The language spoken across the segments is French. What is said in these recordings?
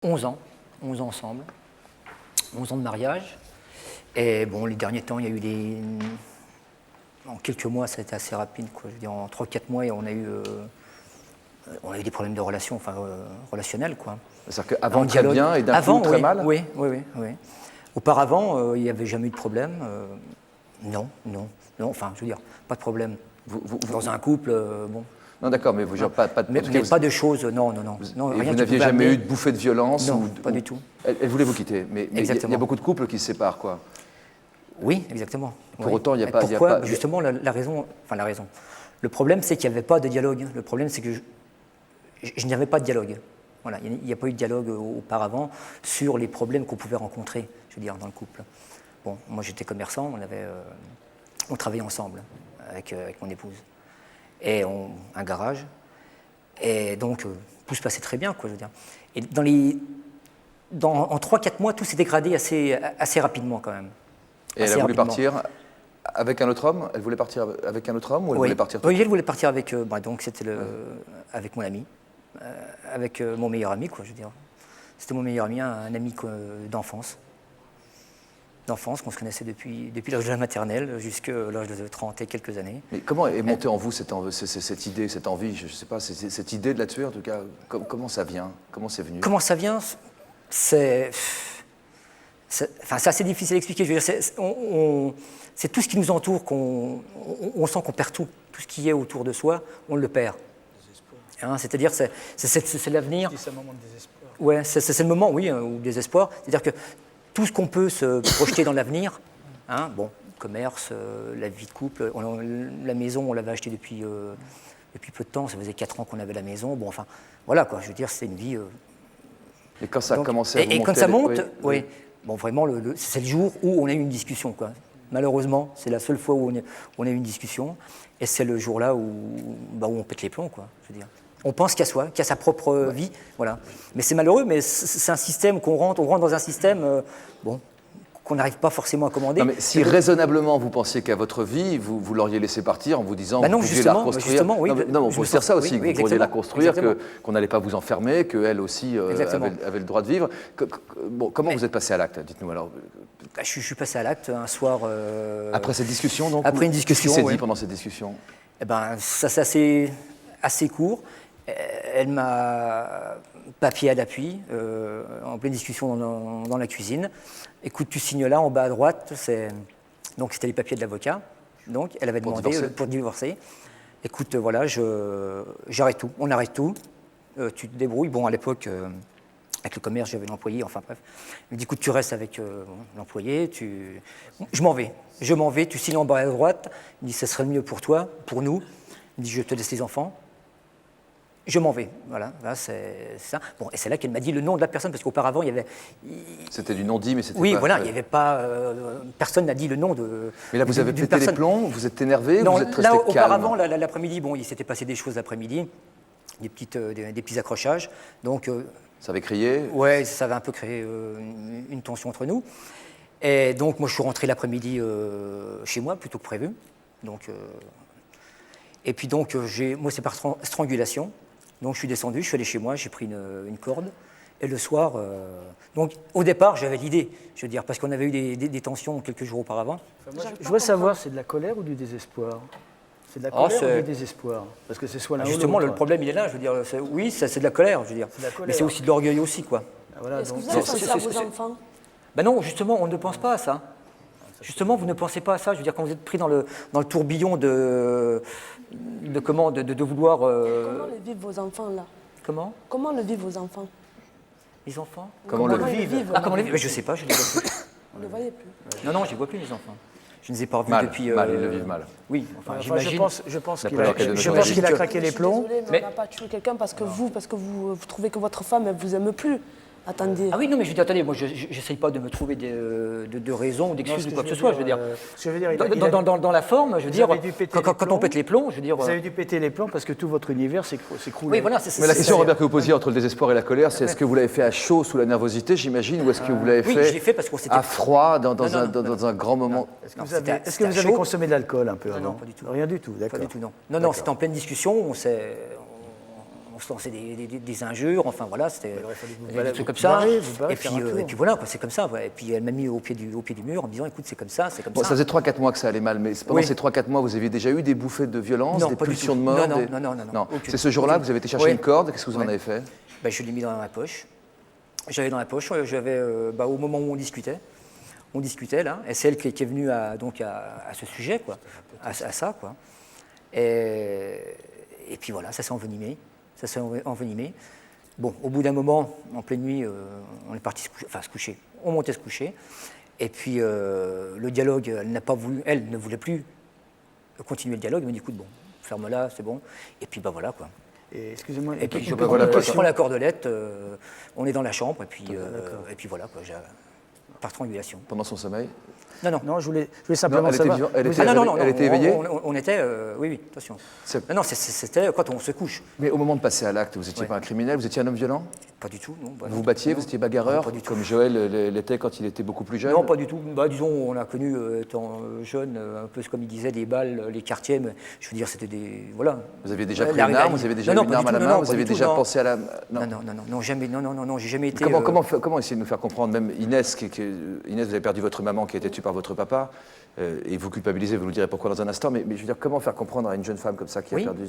11 ans ensemble, 11 ans de mariage. Et bon, les derniers temps, il y a eu des... En quelques mois, ça a été assez rapide, quoi. Je veux dire, en 3-4 mois, on a eu des problèmes de relations, relationnels, quoi. C'est-à-dire qu'avant très bien et d'un coup très mal. Oui. Auparavant, il n'y avait jamais eu de problème. Non, enfin, je veux dire, pas de problème. Dans un couple, bon... Non, d'accord, mais vous n'avez pas de... Mais pas de choses, non. Et vous n'aviez jamais eu de bouffée de violence? Non, pas du tout. Elle voulait vous quitter, mais il y a beaucoup de couples qui se séparent, quoi. Oui, exactement. Pour autant, il n'y a pas... Pourquoi? Justement, la raison... Le problème, c'est qu'il n'y avait pas de dialogue. Le problème, c'est que je n'avais pas de dialogue. Voilà, il n'y a pas eu de dialogue auparavant sur les problèmes qu'on pouvait rencontrer, je veux dire, dans le couple. Bon, moi, j'étais commerçant, on travaillait ensemble avec mon épouse. Et un garage. Et donc, tout se passait très bien, quoi, je veux dire. Et en 3-4 mois, tout s'est dégradé assez rapidement, quand même. Et elle a voulu partir avec un autre homme? Elle voulait partir avec un autre homme ou elle voulait partir Oui, elle voulait partir avec... donc, c'était avec mon ami, avec mon meilleur ami, quoi, je veux dire. C'était mon meilleur ami, un ami d'enfance. Qu'on se connaissait depuis l'âge de la maternelle jusqu'à l'âge de 30 et quelques années. Mais comment est montée en vous cette idée, cette envie, je ne sais pas, cette idée de la tuer en tout cas? Comment ça vient? Comment c'est venu? Comment ça vient? C'est assez difficile à expliquer. Je veux dire, c'est tout ce qui nous entoure, on sent qu'on perd tout. Tout ce qui est autour de soi, on le perd. Hein, c'est-à-dire, c'est l'avenir. C'est un moment de désespoir. Ouais, c'est le moment, oui, ou désespoir. C'est-à-dire que tout ce qu'on peut se projeter dans l'avenir, hein, bon, commerce, la vie de couple, la maison, on l'avait achetée depuis peu de temps, ça faisait 4 ans qu'on avait la maison, bon, enfin, voilà, quoi, je veux dire, c'est une vie... Et quand ça a commencé à vous monter... Et quand ça monte, oui. Bon, vraiment, c'est le jour où on a eu une discussion, quoi. Malheureusement, c'est la seule fois où on a eu une discussion, et c'est le jour-là où on pète les plombs, quoi, je veux dire. On pense qu'à soi, qu'à sa propre vie, voilà. Mais c'est malheureux, mais c'est un système on rentre dans un système, qu'on n'arrive pas forcément à commander. Non, mais si raisonnablement vous pensiez qu'à votre vie, vous l'auriez laissé partir en vous disant que vous pouviez la reconstruire. Oui, non, on peut se dire ça aussi, que vous pourriez la construire, exactement. qu'on n'allait pas vous enfermer, qu'elle aussi avait le droit de vivre. Comment vous êtes passé à l'acte? Dites-nous alors. Je suis passé à l'acte un soir. Après cette discussion, donc. Après une discussion. Qu'est-ce qui s'est dit pendant cette discussion? Ça c'est assez court. Elle m'a papier à l'appui, en pleine discussion dans la cuisine. Écoute, tu signes là, en bas à droite, donc c'était les papiers de l'avocat. Donc elle avait demandé pour divorcer. Écoute, voilà, j'arrête tout, on arrête tout, tu te débrouilles. Bon, à l'époque, avec le commerce, j'avais l'employé, enfin bref. Il me dit, écoute, tu restes avec l'employé, je m'en vais, tu signes en bas à droite. Il me dit, ça serait mieux pour toi, pour nous. Il me dit, je te laisse les enfants. Je m'en vais, voilà, c'est ça. Bon, et c'est là qu'elle m'a dit le nom de la personne, parce qu'auparavant, il y avait... C'était du non-dit, mais c'était oui, pas... voilà, il n'y avait pas... personne n'a dit le nom de... Mais là, vous avez pété les plombs, vous êtes énervé, non, vous êtes resté là, calme? Auparavant, l'après-midi, bon, il s'était passé des choses l'après-midi, des petits accrochages, donc... ça avait crié? Ouais, ça avait un peu créé une tension entre nous. Et donc, moi, je suis rentré l'après-midi chez moi, plutôt que prévu. Donc... et puis donc, moi, c'est par strangulation. Donc je suis descendu, je suis allé chez moi, j'ai pris une corde. Et le soir, donc au départ, j'avais l'idée, je veux dire, parce qu'on avait eu des tensions quelques jours auparavant. Enfin, moi, je voudrais savoir, c'est de la colère ou du désespoir? C'est de la colère ou du désespoir? Parce que c'est soit l'un ou l'autre. Justement, le problème, il est là, je veux dire. Oui, c'est de la colère, je veux dire. Mais c'est aussi de l'orgueil aussi, quoi. Voilà, est-ce que vous avez pensé à vos enfants? Ben non, justement, on ne pense pas à ça. Justement, vous ne pensez pas à ça. Je veux dire, quand vous êtes pris dans le tourbillon de vouloir... Comment le vivent vos enfants, là? Comment le vivent vos enfants? Les enfants? Comment le vivent? Comment les vivent? Je ne sais pas, je ne les vois plus. Vous ne les voyez plus? Non, je ne les vois plus, les enfants. Je ne les ai pas revus depuis... Mal, ils le vivent mal. Oui, j'imagine... Je pense qu'il a craqué les plombs. Je suis désolée, mais on n'a pas tué quelqu'un parce que vous trouvez que votre femme, elle ne vous aime plus. Attendez. Ah oui, non, mais je dis, attendez, moi, je n'essaye pas de me trouver de raisons ou d'excuses ou quoi que ce soit, je veux dire. Dans la forme, je veux dire, quand on pète les plombs, je veux dire... Vous avez dû péter les plombs parce que tout votre univers s'est écroulé. Oui, voilà, mais la question, Robert, que vous posiez entre le désespoir et la colère, c'est est-ce que vous l'avez fait à chaud, sous la nervosité, j'imagine, ou est-ce que vous l'avez fait à froid, dans un grand moment? Est-ce que vous avez consommé de l'alcool un peu avant? Non, pas du tout. Rien du tout, d'accord. Pas du tout, non. Non, c'était en pleine discussion, on se lançait des injures, enfin voilà, c'était des trucs comme ça. Et puis voilà, c'est comme ça. Ouais. Et puis elle m'a mis au pied du mur en me disant, écoute, c'est comme ça, c'est comme ça. Ça faisait 3-4 mois que ça allait mal, mais pendant ces 3-4 mois, vous aviez déjà eu des bouffées de violence, des pulsions de mort? Non. C'est ce jour-là que vous avez été chercher une corde, qu'est-ce que vous en avez fait? Je l'ai mis dans ma poche. J'avais dans la poche, au moment où on discutait là, et c'est elle qui est venue à ce sujet, quoi, à ça, quoi. Et puis voilà, ça s'est envenimé. Bon, au bout d'un moment, en pleine nuit, on est parti se coucher. On montait se coucher. Et puis le dialogue, elle ne voulait plus continuer le dialogue. Elle m'a dit, écoute, bon, ferme-la, c'est bon. Et puis voilà, quoi. Excusez-moi. Et puis je prends la cordelette, on est dans la chambre, et puis voilà, quoi, par strangulation. Pendant son sommeil? Non, je voulais simplement savoir. Elle était éveillée? On était, oui, attention. Non, c'était quand on se couche. Mais au moment de passer à l'acte, vous n'étiez pas un criminel, vous étiez un homme violent? Pas du tout, non. Vous vous battiez, vous étiez bagarreur, comme Joël l'était quand il était beaucoup plus jeune? Non, pas du tout. Disons, on a connu, étant jeune, un peu comme il disait, des balles, les quartiers, mais je veux dire, c'était des... Voilà. Vous aviez déjà pris une arme, vous avez déjà eu une arme à la main, vous avez déjà pensé à la... Non, jamais, non, j'ai jamais été... Comment essayer de nous faire comprendre, même Inès, Inès, vous avez perdu votre maman qui a été tuée par votre papa, et vous culpabilisez, vous nous direz pourquoi dans un instant, mais je veux dire, comment faire comprendre à une jeune femme comme ça qui a perdu...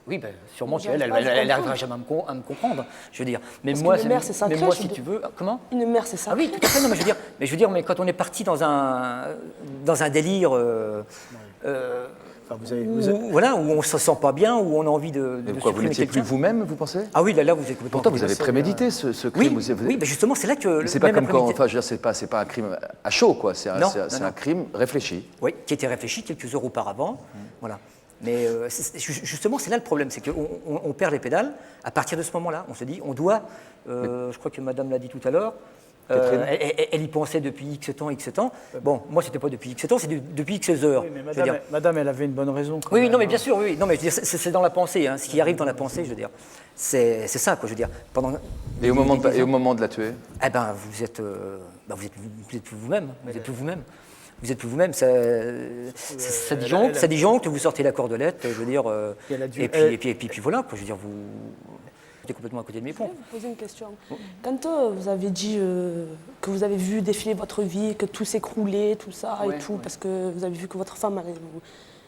Oui, sûrement qu'elle n'arrivera jamais à me comprendre, je veux dire. Mais moi, c'est sacré. Mais moi, si tu veux, comment? Une mère, c'est ça. Ah oui, tout à fait. Non, mais quand on est parti dans un délire, voilà, où on se sent pas bien, où on a envie de. Mais pourquoi vous n'étiez plus vous-même, vous pensez? Ah oui, là, vous êtes complètement. Pourtant, vous avez prémédité ce crime. Oui, mais justement, c'est là que. C'est pas comme quand, enfin, je veux dire, c'est pas un crime à chaud, quoi. C'est un crime réfléchi. Oui, qui était réfléchi quelques heures auparavant, voilà. Mais justement, c'est là le problème, c'est qu'on perd les pédales. À partir de ce moment-là, on se dit, on doit, je crois que madame l'a dit tout à l'heure, elle y pensait depuis X temps. Bon, moi, c'était pas depuis X temps, c'est depuis X heures. Oui, mais madame, elle avait une bonne raison. Oui, non, mais bien sûr, oui. Non, mais je veux dire, c'est dans la pensée, hein, ce qui arrive dans la pensée, je veux dire. C'est ça, quoi, je veux dire. Et au moment de la tuer? Eh ben, vous êtes plus vous-même. Vous êtes plus vous-même. Vous êtes plus vous-même, ça disjoncte, vous sortez la cordelette, je veux dire, et puis voilà, quoi, je veux dire, vous êtes complètement à côté de mes pompes. Je vais vous poser une question. Quand vous avez dit que vous avez vu défiler votre vie, que tout s'écroulait, tout ça et tout, parce que vous avez vu que votre femme allait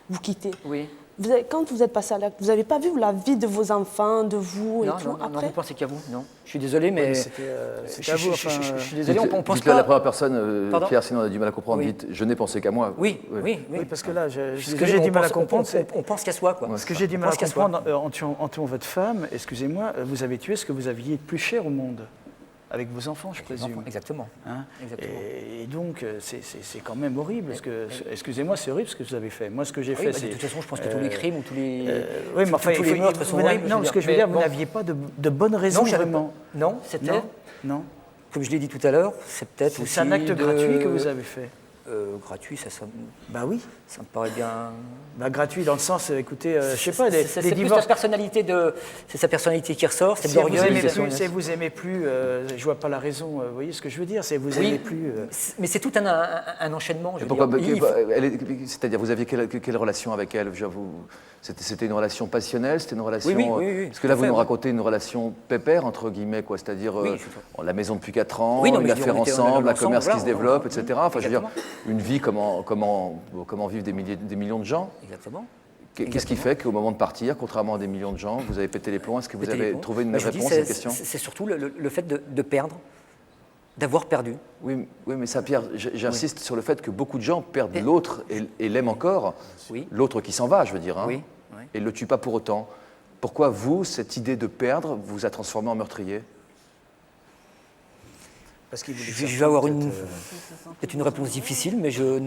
vous quitter. Oui. Quand vous êtes passé à l'acte, vous n'avez pas vu la vie de vos enfants, de vous et tout après? Non, vous pensez qu'à vous, non. Je suis désolé, mais... C'était à vous, je suis désolé, on pense pas... la première personne, Pierre, sinon on a du mal à comprendre vite. Je n'ai pensé qu'à moi. Oui, parce que là, ce que j'ai du mal à comprendre, c'est... On pense qu'à soi, quoi. Ce que j'ai du mal à comprendre, en tuant votre femme, excusez-moi, vous avez tué ce que vous aviez de plus cher au monde. Avec vos enfants, je présume. Exactement. Hein? Et donc, c'est quand même horrible. Excusez-moi, c'est horrible ce que vous avez fait. Moi, ce que j'ai fait, c'est... De toute façon, je pense que tous les crimes ou tous les meurtres sont horribles. Non, ce que je veux dire, vous n'aviez pas de bonnes raisons, vraiment. Non, c'était... Non. Comme je l'ai dit tout à l'heure, c'est peut-être aussi... C'est un acte gratuit que vous avez fait. Gratuit, ça... Bah oui. Ça me paraît bien... Bah gratuit dans le sens, écoutez, je sais pas, les divorces... C'est sa personnalité qui ressort, c'est de l'orgueil. Si vous aimez plus, je vois pas la raison, vous voyez ce que je veux dire, c'est vous aimez plus... Mais c'est tout un enchaînement, je veux dire. C'est-à-dire, vous aviez quelle relation avec elle? C'était une relation passionnelle, c'était une relation... Oui, parce que là, vous nous racontez une relation pépère, entre guillemets, quoi, c'est-à-dire la maison depuis 4 ans, une affaire ensemble, un commerce qui se développe, etc. Enfin, je veux dire, une vie, comment vivent des millions de gens. Exactement. Qu'est-ce qui fait qu'au moment de partir, contrairement à des millions de gens, vous avez pété les plombs? Est-ce que vous avez trouvé une réponse à cette question? C'est surtout le fait de perdre, d'avoir perdu. Oui, mais ça, Pierre, j'insiste sur le fait que beaucoup de gens perdent l'autre et l'aiment encore, l'autre qui s'en va, je veux dire, et ne le tue pas pour autant. Pourquoi vous, cette idée de perdre, vous a transformé en meurtrier? Parce je vais avoir peut-être une réponse difficile, mais je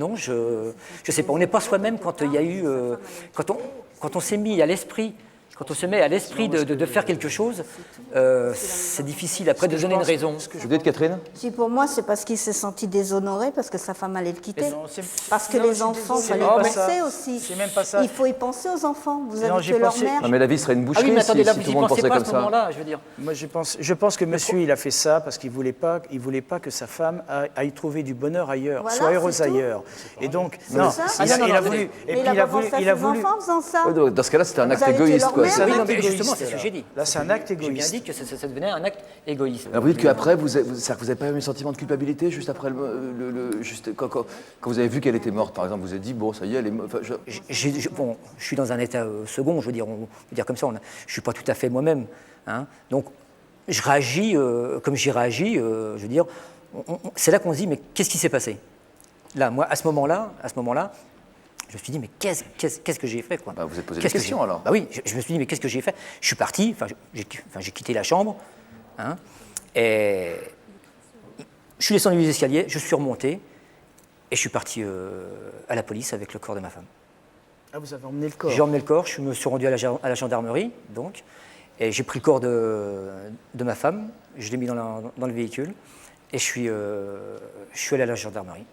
sais pas. On n'est pas soi-même quand il y a eu, quand on s'est mis à l'esprit, quand on se met à l'esprit de faire quelque chose, c'est difficile après de donner une raison. Vous dites, Catherine? Si, pour moi, c'est parce qu'il s'est senti déshonoré, parce que sa femme allait le quitter. Parce que les enfants, il fallait penser aussi. C'est même pas ça. Il faut y penser aux enfants. Vous avez tué leur mère. Non, mais la vie serait une boucherie si tout le monde pensait comme ça. Moi, je pense que monsieur, il a fait ça parce qu'il voulait pas que sa femme aille trouver du bonheur ailleurs, soit heureuse ailleurs. Et donc, il a voulu. Et puis il a voulu. Dans ce cas-là, c'était un acte égoïste, quoi. c'est un oui, acte égoïste. Justement, c'est ce que j'ai dit. Là, c'est un acte J'ai bien égoïste. dit que ça devenait un acte égoïste. Alors vous dites qu'après, vous n'avez pas eu un sentiment de culpabilité juste après juste quand vous avez vu qu'elle était morte, par exemple, vous avez dit, bon, ça y est, elle est morte. Enfin, Bon, je suis dans un état second, je veux dire, on peut dire comme ça, je ne suis pas tout à fait moi-même. Hein. Donc, je réagis comme j'y réagis, je veux dire, c'est là qu'on se dit, mais qu'est-ce qui s'est passé? Là, moi, à ce moment-là, je me suis dit, mais qu'est-ce que j'ai fait, quoi? Vous êtes posé des questions, alors? Bah oui, je me suis dit, mais qu'est-ce que j'ai fait? Je suis parti, j'ai quitté la chambre, hein, et je suis descendu les escaliers, je suis remonté, et je suis parti à la police avec le corps de ma femme. Ah, vous avez emmené le corps? J'ai emmené le corps, je me suis rendu à la gendarmerie, donc, et j'ai pris le corps de ma femme, je l'ai mis dans le véhicule, et je suis allé à la gendarmerie.